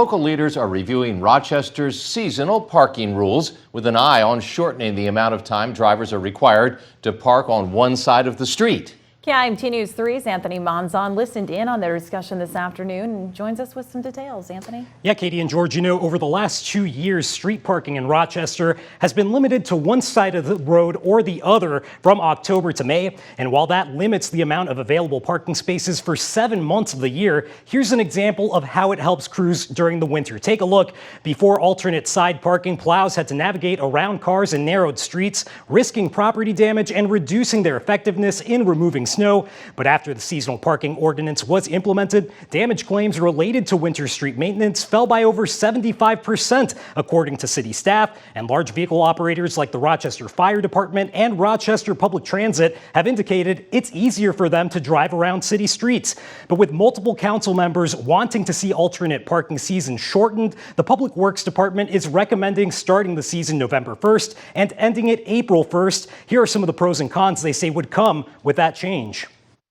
Local leaders are reviewing Rochester's seasonal parking rules with an eye on shortening the amount of time drivers are required to park on one side of the street. KIMT News 3's Anthony Monzon listened in on their discussion this afternoon and joins us with some details. Anthony? Yeah, Katie and George, over the last 2 years, street parking in Rochester has been limited to one side of the road or the other from October to May. And while that limits the amount of available parking spaces for 7 months of the year, here's an example of how it helps crews during the winter. Take a look. Before alternate side parking, plows had to navigate around cars in narrowed streets, risking property damage and reducing their effectiveness in removing snow. But after the seasonal parking ordinance was implemented, damage claims related to winter street maintenance fell by over 75%, according to city staff. And large vehicle operators like the Rochester Fire Department and Rochester Public Transit have indicated it's easier for them to drive around city streets. But with multiple council members wanting to see alternate parking season shortened, the Public Works Department is recommending starting the season November 1st and ending it April 1st. Here are some of the pros and cons they say would come with that change.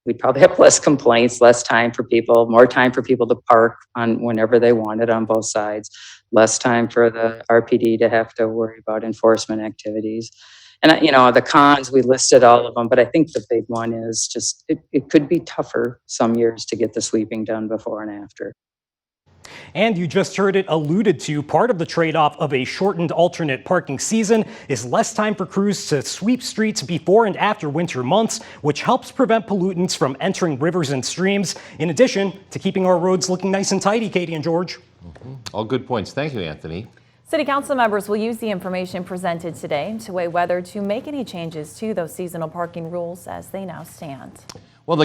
We'd probably have less complaints, less time for people, more time for people to park on whenever they wanted on both sides, less time for the RPD to have to worry about enforcement activities. And, the cons, we listed all of them, but I think the big one is just it could be tougher some years to get the sweeping done before and after. And you just heard it alluded to, part of the trade-off of a shortened alternate parking season is less time for crews to sweep streets before and after winter months, which helps prevent pollutants from entering rivers and streams, in addition to keeping our roads looking nice and tidy, Katie and George. All good points. Thank you, Anthony. City Council members will use the information presented today to weigh whether to make any changes to those seasonal parking rules as they now stand.